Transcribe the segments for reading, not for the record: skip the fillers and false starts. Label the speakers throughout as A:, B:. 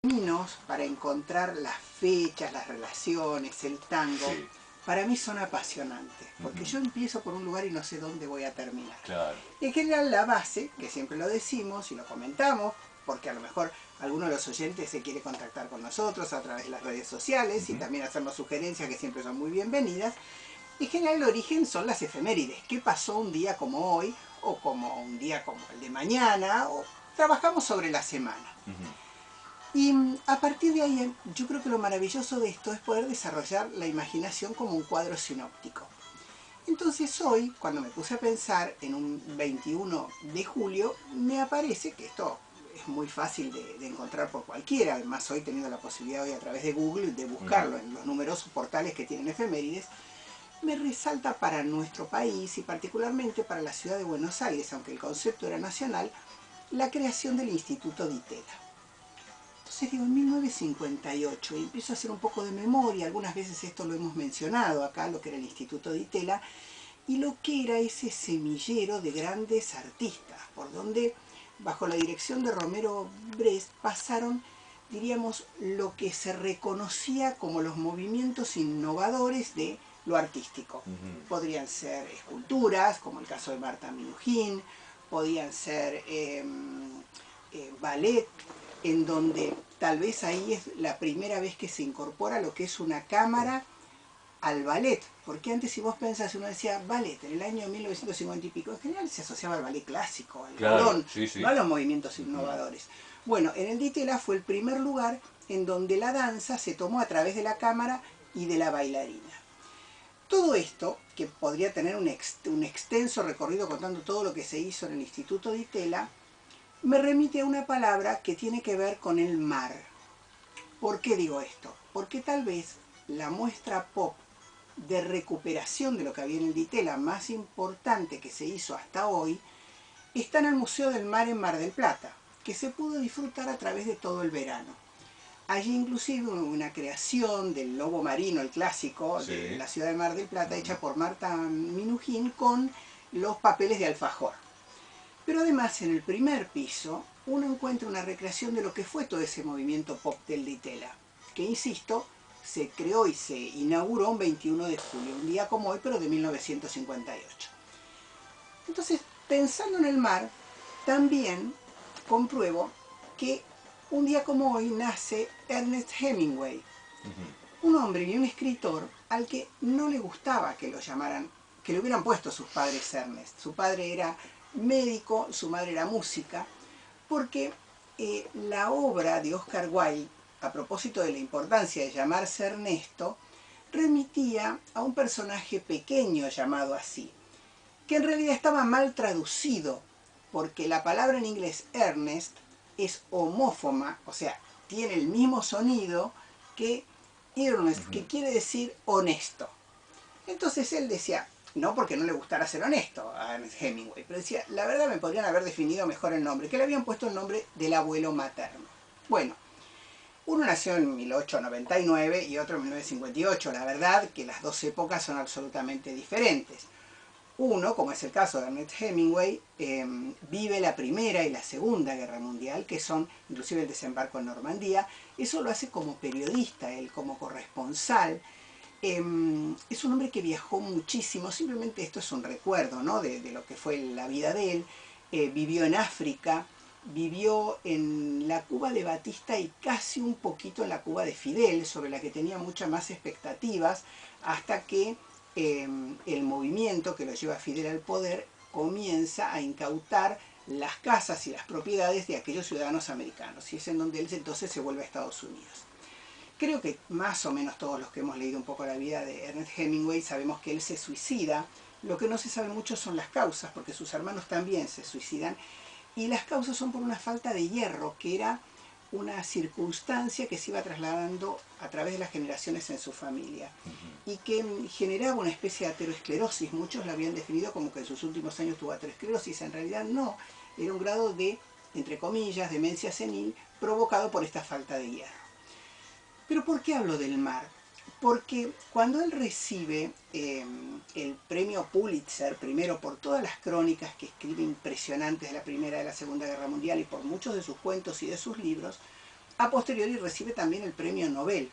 A: caminos para encontrar las fechas, las relaciones, el tango,
B: Sí.
A: para mí son apasionantes, porque yo empiezo por un lugar y no sé dónde voy a terminar.
B: Claro.
A: En general la base, que siempre lo decimos y lo comentamos, porque a lo mejor alguno de los oyentes se quiere contactar con nosotros a través de las redes sociales y también hacernos sugerencias que siempre son muy bienvenidas. En general el origen son las efemérides. ¿Qué pasó un día como hoy o como un día como el de mañana? O trabajamos sobre la semana. Y a partir de ahí, yo creo que lo maravilloso de esto es poder desarrollar la imaginación como un cuadro sinóptico. Entonces hoy, cuando me puse a pensar en un 21 de julio, me aparece que esto es muy fácil de encontrar por cualquiera, además hoy teniendo la posibilidad hoy a través de Google de buscarlo en los numerosos portales que tienen efemérides, me resalta para nuestro país y particularmente para la ciudad de Buenos Aires, aunque el concepto era nacional, la creación del Instituto Di Tella. Entonces digo, en 1958, y empiezo a hacer un poco de memoria, algunas veces esto lo hemos mencionado acá, lo que era el Instituto Di Tella, y lo que era ese semillero de grandes artistas, por donde, bajo la dirección de Romero Brest, pasaron, diríamos, lo que se reconocía como los movimientos innovadores de lo artístico. Podrían ser esculturas, como el caso de Marta Minujín, podían ser ballet, en donde tal vez ahí es la primera vez que se incorpora lo que es una cámara al ballet, porque antes si vos pensás, uno decía ballet, en el año 1950 y pico, en general se asociaba al ballet clásico, al
B: Claro,
A: galón,
B: sí, sí.
A: no a los movimientos innovadores. Bueno, en el Di Tella fue el primer lugar en donde la danza se tomó a través de la cámara y de la bailarina. Todo esto, que podría tener un extenso recorrido contando todo lo que se hizo en el Instituto Di Tella, me remite a una palabra que tiene que ver con el mar. ¿Por qué digo esto? Porque tal vez la muestra pop de recuperación de lo que había en el Di Tella más importante que se hizo hasta hoy está en el Museo del Mar en Mar del Plata, que se pudo disfrutar a través de todo el verano. Allí inclusive hubo una creación del lobo marino, el clásico, de la ciudad de Mar del Plata, hecha por Marta Minujín con los papeles de alfajor. Pero además en el primer piso uno encuentra una recreación de lo que fue todo ese movimiento pop del Di Tella, que insisto, se creó y se inauguró un 21 de julio, un día como hoy, pero de 1958. Entonces, pensando en el mar, también compruebo que un día como hoy nace Ernest Hemingway, un hombre y un escritor al que no le gustaba que lo llamaran, que le hubieran puesto sus padres Ernest. Su padre era médico, su madre era música, porque la obra de Oscar Wilde, a propósito de la importancia de llamarse Ernesto, remitía a un personaje pequeño llamado así, que en realidad estaba mal traducido, porque la palabra en inglés Ernest es homófona, o sea, tiene el mismo sonido que earnest, que quiere decir honesto. Entonces él decía, no porque no le gustara ser honesto a Ernest Hemingway, pero decía, la verdad me podrían haber definido mejor el nombre, que le habían puesto el nombre del abuelo materno. Bueno, uno nació en 1899 y otro en 1958, la verdad que las dos épocas son absolutamente diferentes. Uno, como es el caso de Ernest Hemingway, vive la Primera y la Segunda Guerra Mundial, que son inclusive el desembarco en Normandía. Eso lo hace como periodista, él como corresponsal. Es un hombre que viajó muchísimo, simplemente esto es un recuerdo, ¿no?, de lo que fue la vida de él. Vivió en África, vivió en la Cuba de Batista y casi un poquito en la Cuba de Fidel, sobre la que tenía muchas más expectativas, hasta que el movimiento que lo lleva a Fidel al poder comienza a incautar las casas y las propiedades de aquellos ciudadanos americanos, y es en donde él entonces se vuelve a Estados Unidos. Creo que más o menos todos los que hemos leído un poco la vida de Ernest Hemingway sabemos que él se suicida. Lo que no se sabe mucho son las causas, porque sus hermanos también se suicidan, y las causas son por una falta de hierro, que era una circunstancia que se iba trasladando a través de las generaciones en su familia y que generaba una especie de ateroesclerosis. Muchos la habían definido como que en sus últimos años tuvo ateroesclerosis, en realidad no, era un grado de, entre comillas, demencia senil provocado por esta falta de hierro. Pero ¿por qué hablo del mar? Porque cuando él recibe el premio Pulitzer, primero por todas las crónicas que escribe impresionantes de la Primera y de la Segunda Guerra Mundial y por muchos de sus cuentos y de sus libros, A posteriori recibe también el premio Nobel.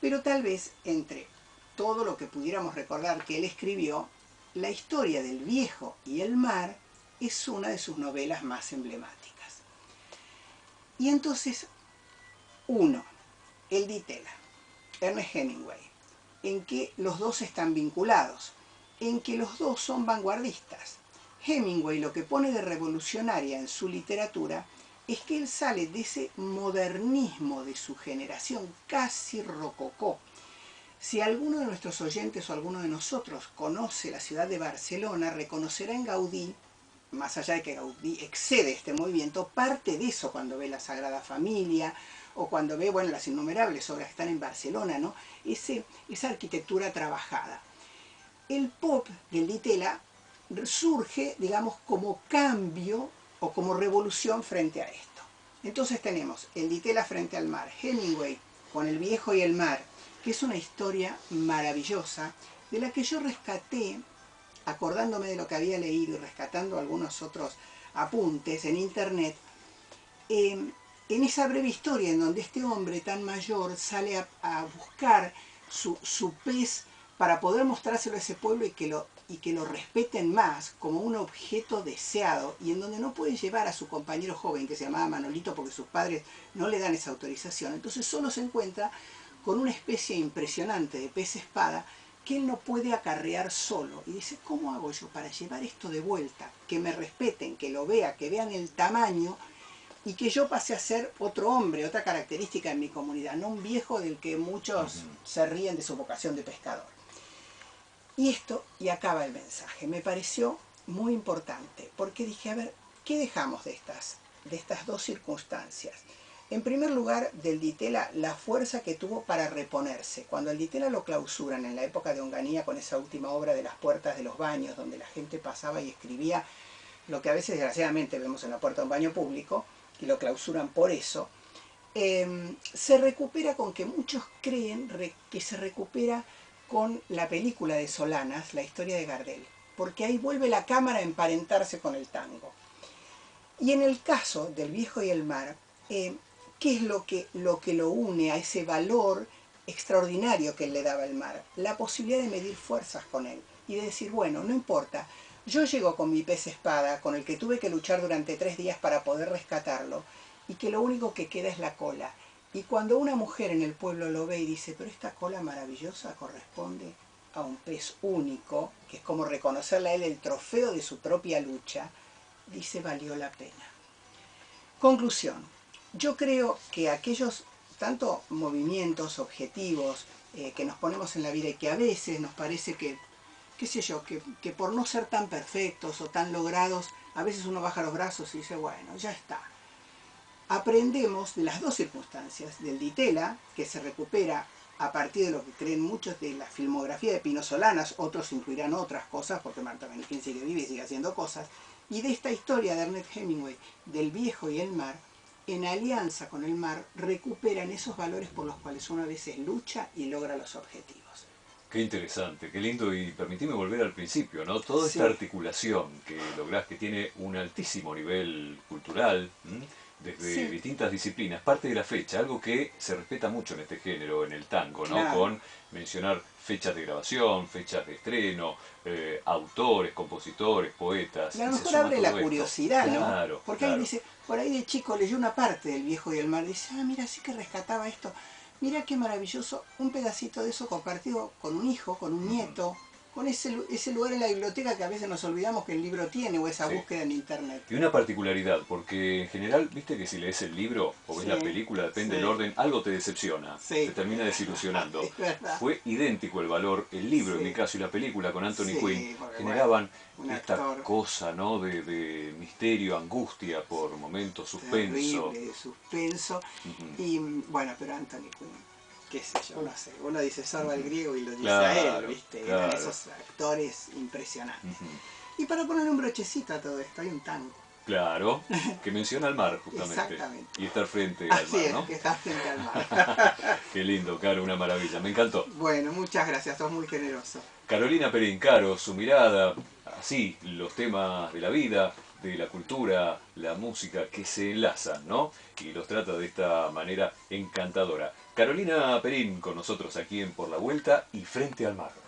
A: Pero tal vez entre todo lo que pudiéramos recordar que él escribió, la historia del viejo y el mar es una de sus novelas más emblemáticas. Y entonces, uno, el Di Tella, Ernest Hemingway, en que los dos están vinculados, en que los dos son vanguardistas. Hemingway lo que pone de revolucionaria en su literatura es que él sale de ese modernismo de su generación, casi rococó. Si alguno de nuestros oyentes o alguno de nosotros conoce la ciudad de Barcelona, reconocerá en Gaudí, más allá de que Gaudí excede este movimiento, parte de eso cuando ve la Sagrada Familia o cuando ve, bueno, las innumerables obras que están en Barcelona, ¿no? Esa arquitectura trabajada. El pop del Di Tella surge, digamos, como cambio o como revolución frente a esto. Entonces tenemos el Di Tella frente al mar, Hemingway con El viejo y el mar, que es una historia maravillosa, de la que yo rescaté, acordándome de lo que había leído y rescatando algunos otros apuntes en internet, en esa breve historia en donde este hombre tan mayor sale a buscar su pez para poder mostrárselo a ese pueblo y que lo respeten más como un objeto deseado, y en donde no puede llevar a su compañero joven, que se llamaba Manolito, porque sus padres no le dan esa autorización. Entonces solo se encuentra con una especie impresionante de pez espada que él no puede acarrear solo. Y dice, ¿cómo hago yo para llevar esto de vuelta? Que me respeten, que lo vea, que vean el tamaño, y que yo pase a ser otro hombre, otra característica en mi comunidad, no un viejo del que muchos se ríen de su vocación de pescador. Y acaba el mensaje. Me pareció muy importante, porque dije, a ver, ¿qué dejamos de estas dos circunstancias? En primer lugar, del Di Tella, la fuerza que tuvo para reponerse. Cuando el Di Tella lo clausuran en la época de Onganía con esa última obra de Las puertas de los baños, donde la gente pasaba y escribía lo que a veces desgraciadamente vemos en la puerta de un baño público, y lo clausuran por eso, se recupera con que muchos creen que se recupera con la película de Solanas, La historia de Gardel, porque ahí vuelve la cámara a emparentarse con el tango. Y en el caso del viejo y el mar, ¿qué es lo que lo une a ese valor extraordinario que él le daba al mar? La posibilidad de medir fuerzas con él y de decir, bueno, no importa, yo llego con mi pez espada, con el que tuve que luchar durante 3 días para poder rescatarlo, y que lo único que queda es la cola. Y cuando una mujer en el pueblo lo ve y dice, pero esta cola maravillosa corresponde a un pez único, que es como reconocerle a él el trofeo de su propia lucha, dice, valió la pena. Conclusión. Yo creo que aquellos, tanto movimientos, objetivos que nos ponemos en la vida y que a veces nos parece que, qué sé yo, que por no ser tan perfectos o tan logrados, a veces uno baja los brazos y dice, bueno, ya está. Aprendemos de las dos circunstancias, del Di Tella, que se recupera a partir de lo que creen muchos de la filmografía de Pino Solanas, otros incluirán otras cosas, porque Marta Benigín sigue viva y sigue haciendo cosas, y de esta historia de Ernest Hemingway, del viejo y el mar, en alianza con el mar, recuperan esos valores por los cuales uno a veces lucha y logra los objetivos.
B: Qué interesante, qué lindo, y permitime volver al principio, ¿no? Toda
A: Sí.
B: esta articulación que lográs, que tiene un altísimo nivel cultural, desde
A: Sí,
B: distintas disciplinas, parte de la fecha, algo que se respeta mucho en este género, en el tango, ¿no?
A: claro.
B: Con mencionar fechas de grabación, fechas de estreno, autores, compositores, poetas,
A: Y a lo
B: y se
A: mejor
B: suma
A: abre la
B: todo esto.
A: curiosidad, ¿no?
B: Claro,
A: Porque ahí
B: claro.
A: dice, por ahí de chico leyó una parte del viejo y el mar, dice, ah, mira, sí que rescataba esto. Mira qué maravilloso, un pedacito de eso compartido con un hijo, con un
B: Ujú.
A: nieto, con ese lugar en la biblioteca que a veces nos olvidamos que el libro tiene, o esa
B: Sí.
A: búsqueda en internet.
B: Y una particularidad, porque en general, viste que si lees el libro o ves la
A: Sí,
B: película, depende del
A: sí,
B: orden, algo te decepciona, te
A: sí,
B: termina desilusionando.
A: es verdad.
B: Fue idéntico el valor, el libro en mi
A: Sí,
B: caso y la película con Anthony Quinn,
A: sí, porque bueno,
B: generaban
A: un
B: esta
A: actor
B: cosa, ¿no? De misterio, angustia, por momentos suspenso.
A: terrible, de suspenso.
B: Ujú,
A: Y bueno, pero Anthony Quinn, qué sé yo, no sé. Uno dice Sorba el
B: ujú.
A: griego y lo dice a él,
B: Claro,
A: ¿viste? Eran
B: claro.
A: esos actores impresionantes.
B: Ujú.
A: Y para poner un brochecito a todo esto, hay un tango.
B: Claro, que menciona al mar justamente,
A: Exactamente.
B: y estar frente al
A: Así
B: mar,
A: es,
B: ¿no?
A: que está frente al mar.
B: Qué lindo, Caro, una maravilla, me encantó.
A: Bueno, muchas gracias, sos muy generoso.
B: Carolina Perincaro, su mirada, así, los temas de la vida, de la cultura, la música que se enlazan, ¿no? Y los trata de esta manera encantadora. Carolina Perín con nosotros aquí en Por la Vuelta y Frente al Mar.